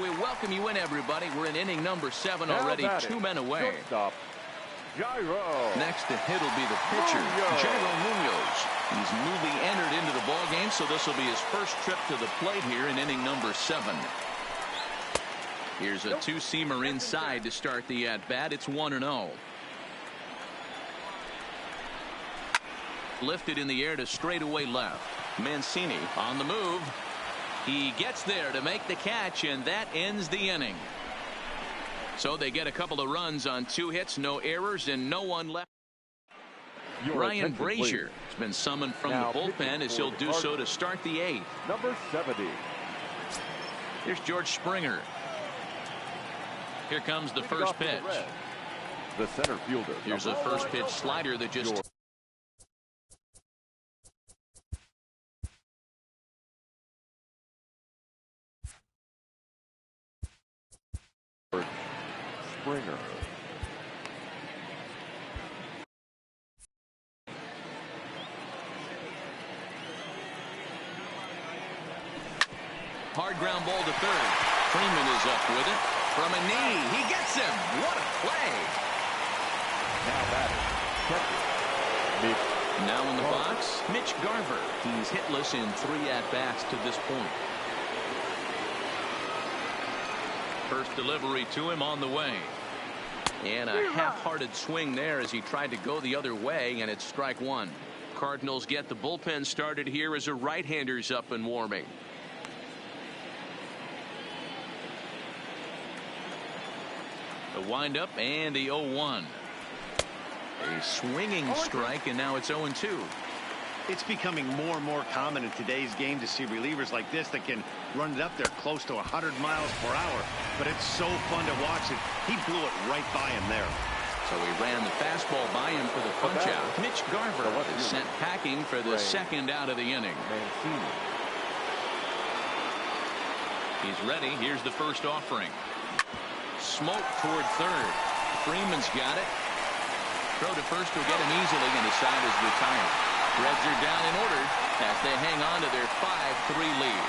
we welcome you in, everybody. We're in inning number 7 already, 2 men away. Shortstop, Jairo. Next to hit will be the pitcher, Jairo Munoz. He's newly entered into the ball game, so this will be his first trip to the plate here in inning number 7. Here's a two-seamer inside to start the at-bat. It's 1-0. Lifted in the air to straightaway left. Mancini on the move. He gets there to make the catch, and that ends the inning. So they get a couple of runs on 2 hits, no errors, and no one left. Ryan Brazier has been summoned from the bullpen as he'll do so to start the 8th. Number 70. Here's George Springer. Here comes the first pitch. The center fielder. Here's a first pitch slider that just... Springer. Hard ground ball to third. Freeman is up with it. From a knee. He gets him. What a play. Now batting. Now in the box, Mitch Garver. He's hitless in 3 at-bats to this point. First delivery to him on the way. And a half-hearted swing there as he tried to go the other way, and it's strike 1. Cardinals get the bullpen started here as a right-hander's up and warming. The windup and the 0-1. A swinging strike, and now it's 0-2. It's becoming more and more common in today's game to see relievers like this that can run it up there close to 100 miles per hour. But it's so fun to watch it. He blew it right by him there. So he ran the fastball by him for the punch-out. Mitch Garver is sent packing for the second out of the inning. He's ready. Here's the first offering. Smoke toward third. Freeman's got it. Throw to first will get him easily, and his side is retired. Reds are down in order as they hang on to their 5-3 lead.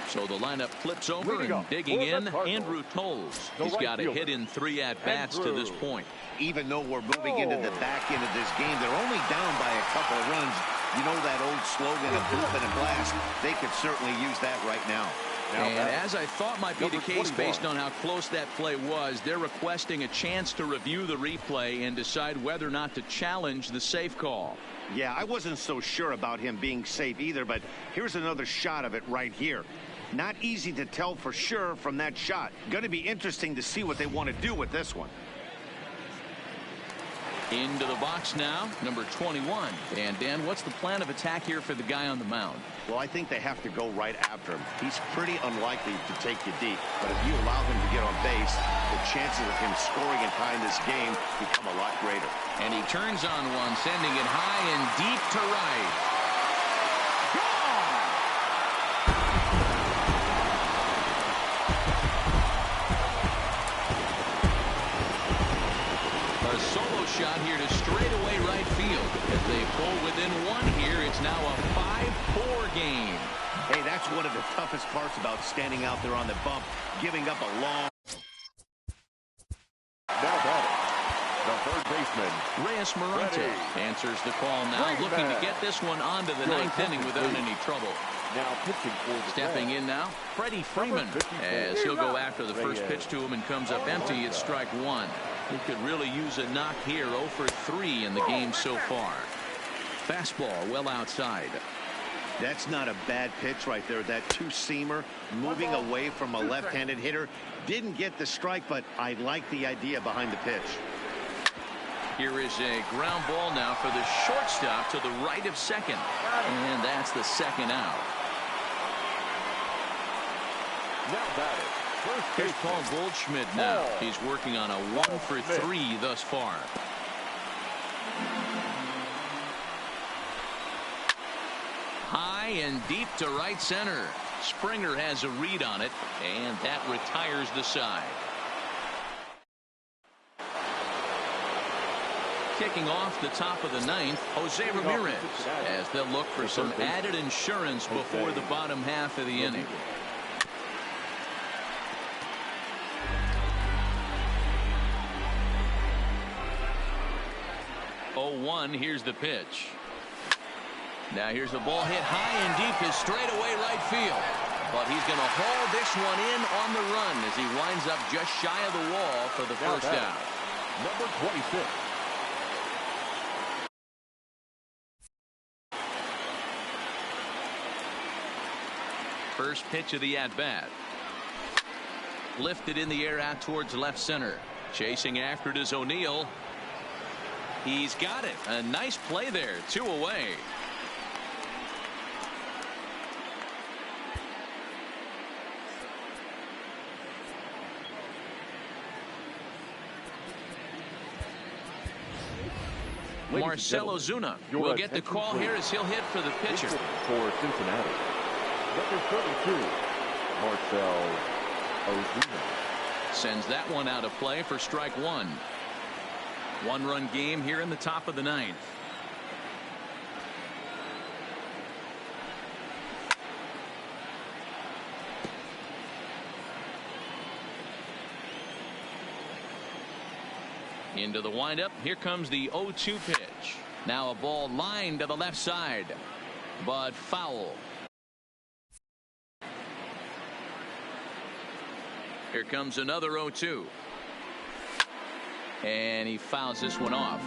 So the lineup flips over and digging in, Andrew Tolles. He's got a hit in 3 at-bats to this point. Even though we're moving into the back end of this game, they're only down by a couple of runs. You know that old slogan of boom and blast. They could certainly use that right now. And as I thought might be the case based on how close that play was, they're requesting a chance to review the replay and decide whether or not to challenge the safe call. Yeah, I wasn't so sure about him being safe either, but here's another shot of it right here. Not easy to tell for sure from that shot. Going to be interesting to see what they want to do with this one. Into the box now, number 21. And Dan, what's the plan of attack here for the guy on the mound? Well, I think they have to go right after him. He's pretty unlikely to take you deep, but if you allow him to get on base, the chances of him scoring and tying this game become a lot greater. And he turns on one, sending it high and deep to right. Shot here to straightaway right field. As they pull within 1 here, it's now a 5-4 game. Hey, that's one of the toughest parts about standing out there on the bump, giving up a long... Now batting, the third baseman, Reyes Morante answers the call now, looking to get this one onto the 9th inning without any trouble. Now pitching for the Stepping in now, Freddie Freeman, as he'll go after the first pitch to him and comes up empty. It's strike 1. He could really use a knock here. 0 for 3 in the game so far. Fastball well outside. That's not a bad pitch right there. That two-seamer moving away from a left-handed hitter. Didn't get the strike, but I like the idea behind the pitch. Here is a ground ball now for the shortstop to the right of second. And that's the second out. Now batting. Here's Paul Goldschmidt now. He's working on a 1 for 3 thus far. High and deep to right center. Springer has a read on it, and that retires the side. kicking off the top of the ninth, Jose Ramirez, as they'll look for some added insurance before the bottom half of the inning. Oh, 1, here's the pitch. Now here's the ball hit high and deep to straightaway right field. But he's going to haul this one in on the run as he winds up just shy of the wall for the first down. Number 26. First pitch of the at-bat. Lifted in the air out towards left center. Chasing after it is O'Neill. He's got it. A nice play there. 2 away. Marcell Ozuna will get the call here as he'll hit for the pitcher. For Cincinnati, number 32, Marcell Ozuna. Sends that one out of play for strike 1. 1-run game here in the top of the ninth. Into the windup. Here comes the 0-2 pitch. Now a ball lined to the left side, but foul. Here comes another 0-2. And he fouls this one off.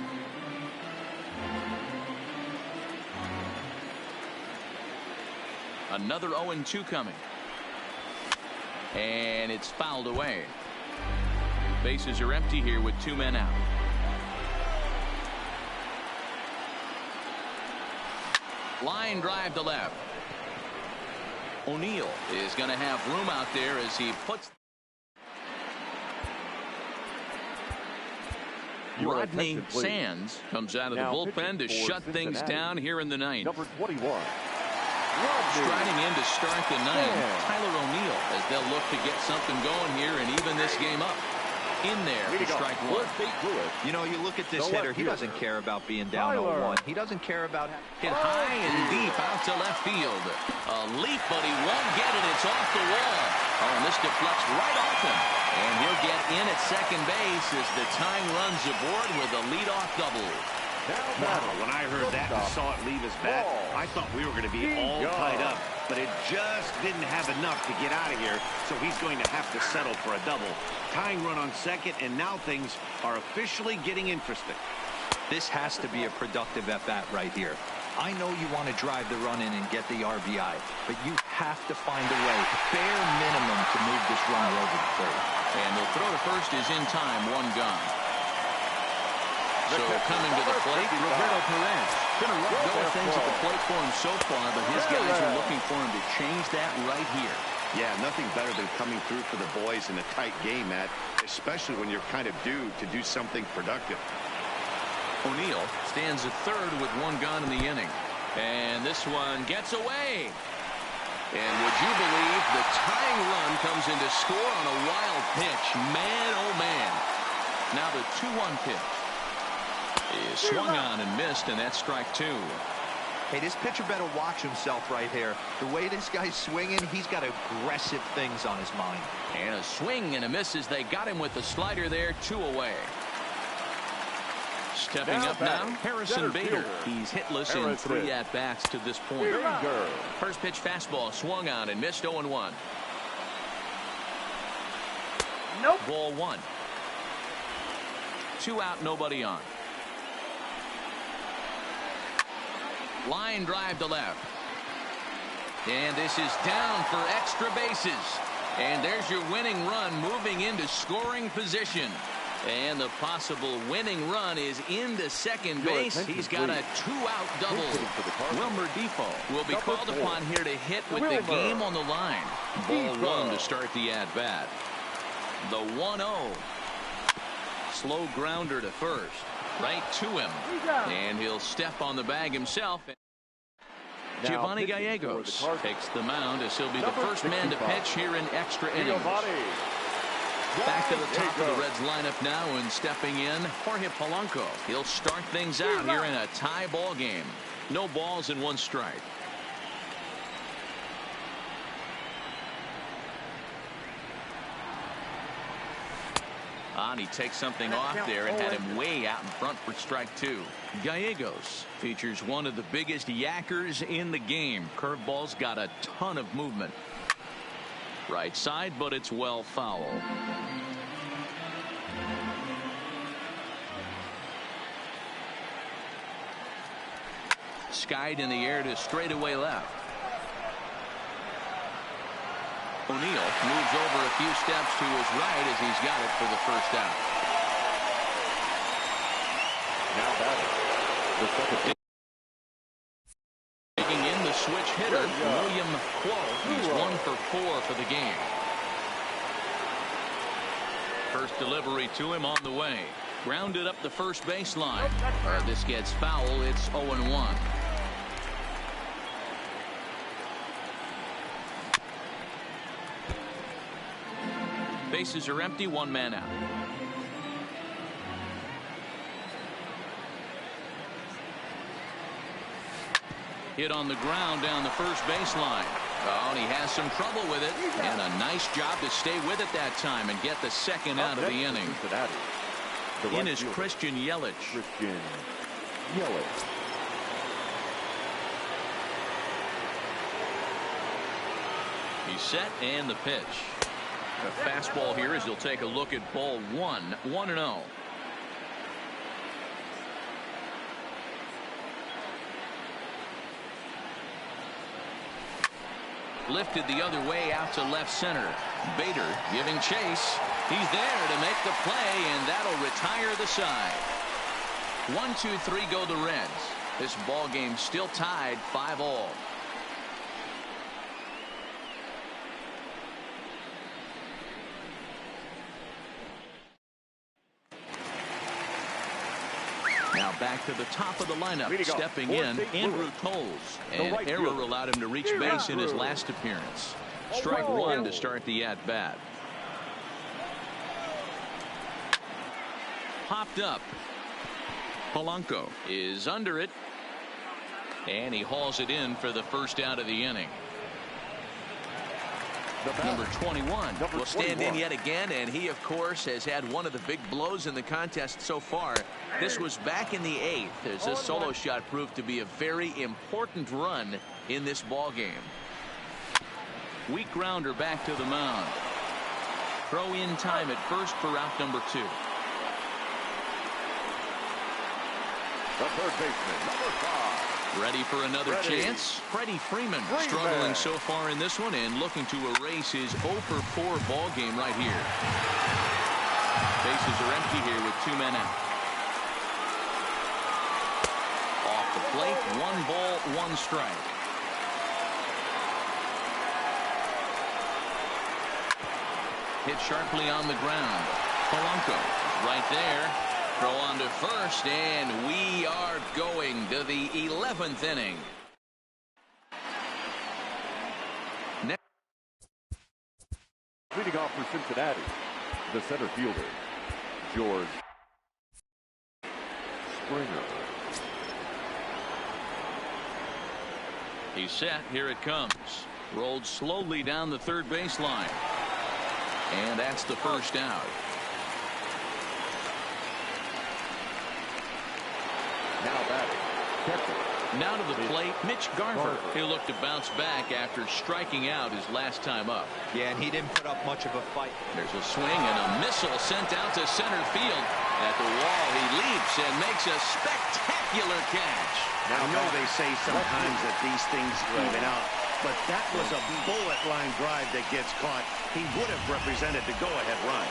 Another 0-2 coming. And it's fouled away. Bases are empty here with 2 men out. Line drive to left. O'Neill is going to have room out there as he puts. Rodney Sands comes out of the bullpen to shut things down here in the ninth. Number 21. Striding in to start the ninth, Tyler O'Neill, as they'll look to get something going here and even this game up. In there for strike 1. You know, you look at this hitter, he doesn't care about being down 0-1. He doesn't care about hit high and deep out to left field. A leap, but he won't get it. It's off the wall. Oh, and this deflects right off him. And he'll get in at second base as the tying runs aboard with a leadoff double. Wow, when I heard that and saw it leave his bat, I thought we were going to be all tied up. But it just didn't have enough to get out of here, so he's going to have to settle for a double. Tying run on second, and now things are officially getting interesting. This has to be a productive at-bat right here. I know you want to drive the run in and get the RBI, but you have to find a way, bare minimum, to move this runner over to third. And the throw to first is in time, 1 gone. So coming to the plate, Roberto Perez. Been a rough go of things at the plate for him so far, but his guys are looking for him to change that right here. Yeah, nothing better than coming through for the boys in a tight game, Matt, especially when you're kind of due to do something productive. O'Neill stands at third with 1 gone in the inning. And this one gets away. And would you believe the tying run comes in to score on a wild pitch. Man, oh man. Now the 2-1 pitch is swung on and missed, and that's strike 2. Hey, this pitcher better watch himself right here. The way this guy's swinging, he's got aggressive things on his mind. And a swing and a miss as they got him with the slider there, 2 away. Stepping up now, Harrison Bader. He's hitless in 3 at-bats to this point. First pitch fastball swung on and missed 0-1. Nope. Ball 1. 2 out, nobody on. Line drive to left. And this is down for extra bases. And there's your winning run moving into scoring position. And the possible winning run is into second base. He's got a 2-out double. Wilmer Defoe will be called upon here to hit with the game on the line. Ball 1 to start the at-bat. The 1-0. Slow grounder to first. Right to him. And he'll step on the bag himself. Giovanni Gallegos takes the mound as he'll be the first man to pitch here in extra innings. Back to the top of the Reds lineup now, and stepping in, Jorge Polanco. He'll start things out here in a tie ball game. No balls and one strike. And he takes something off there and had him way out in front for strike two. Gallegos features one of the biggest yackers in the game. Curveball's got a ton of movement. Right side, but it's well foul. Skied in the air to straightaway left. O'Neill moves over a few steps to his right as he's got it for the first out. Now batting, the second. Taking in the switch hitter, William Quo. He's 1 for 4 for the game. First delivery to him on the way. Grounded up the first baseline. This gets foul. It's 0-1. Bases are empty, one man out. Hit on the ground down the first baseline. Oh, and he has some trouble with it. And a nice job to stay with it that time and get the second out of the inning. In is Christian Yelich. He's set and the pitch. A fastball here as he'll take a look at ball one. 1-0. Lifted the other way out to left center. Bader giving chase. He's there to make the play, and that'll retire the side. 1-2-3 go the Reds. This ball game still tied 5-all. Now back to the top of the lineup. Stepping in, Andrew Toles. An error allowed him to reach base in his last appearance. Strike one to start the at-bat. Popped up. Polanco is under it. And he hauls it in for the first out of the inning. Number 21 will stand in yet again, and he, of course, has had one of the big blows in the contest so far. This was back in the 8th as this solo shot proved to be a very important run in this ball game. Weak grounder back to the mound. Throw in time at first for out number 2. The third baseman, number 5. Ready for another chance. Freddie Freeman struggling so far in this one and looking to erase his 0 for 4 ball game right here. Bases are empty here with 2 men out. Off the plate, 1 ball, 1 strike. Hit sharply on the ground. Polanco right there. Throw on to first, and we are going to the 11th inning. Next. Leading off for Cincinnati, the center fielder, George Springer. He's set. Here it comes. Rolled slowly down the third baseline. And that's the first out. Now batting. Now to the plate, Mitch Garver. He'll look to bounce back after striking out his last time up. Yeah, and he didn't put up much of a fight. There's a swing and a missile sent out to center field. At the wall, he leaps and makes a spectacular catch. Now, I know they say sometimes that these things even out, but that was a bullet line drive that gets caught. He would have represented the go-ahead run.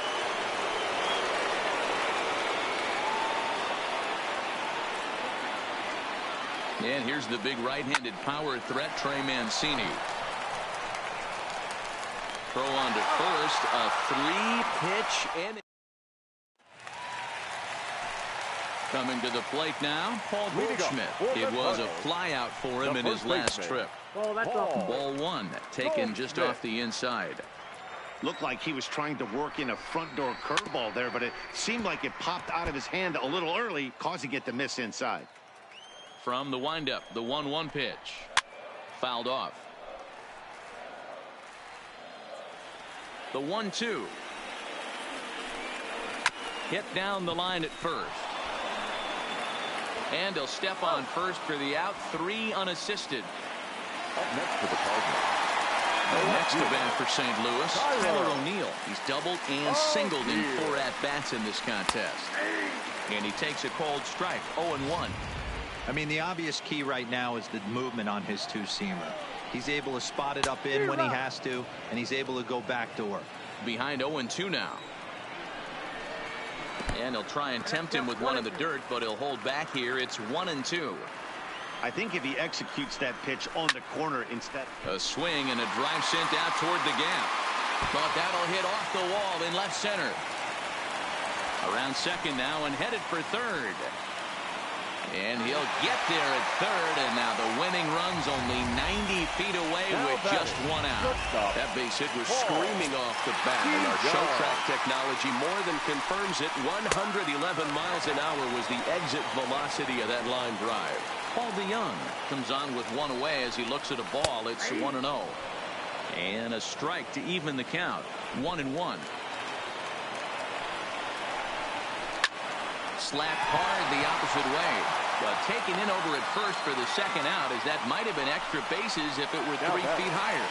And here's the big right-handed power threat, Trey Mancini. Throw on to first, a 3-pitch inning. Coming to the plate now, Paul Goldschmidt. It was a flyout for him in his last trip. Ball 1 taken just off the inside. Looked like he was trying to work in a front door curveball there, but it seemed like it popped out of his hand a little early, causing it to miss inside. From the windup, the 1-1 pitch. Fouled off. The 1-2. Hit down the line at first. And he'll step on first for the out. 3 unassisted. Up next for the Cardinals. The next to bat for St. Louis, Tyler O'Neill. He's doubled and singled in 4 at-bats in this contest. And he takes a cold strike, 0-1. I mean, the obvious key right now is the movement on his two-seamer. He's able to spot it up in when he has to, and he's able to go backdoor. Behind 0-2 now. And he'll try and tempt him with one in the dirt, but he'll hold back here. It's 1-2. I think if he executes that pitch on the corner instead. A swing and a drive sent out toward the gap. But that'll hit off the wall in left center. Around second now and headed for third. And he'll get there at third, and now the winning run's only 90 feet away with just 1 out. That base hit was screaming off the bat, and our show track technology more than confirms it. 111 miles an hour was the exit velocity of that line drive. Paul DeYoung comes on with 1 away as he looks at a ball. It's 1-0. And a strike to even the count. 1-1. Slapped hard the opposite way, but taken in over at first for the second out, as that might have been extra bases if it were 3 feet higher.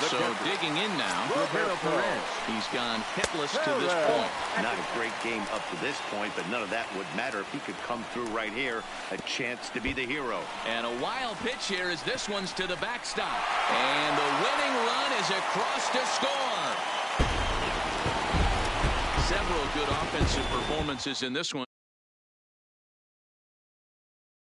So digging in now, Roberto Perez. He's gone hitless to this point. Not a great game up to this point, but none of that would matter if he could come through right here. A chance to be the hero. And a wild pitch here as this one's to the backstop. And the winning run is across to score. Several good offensive performances in this one.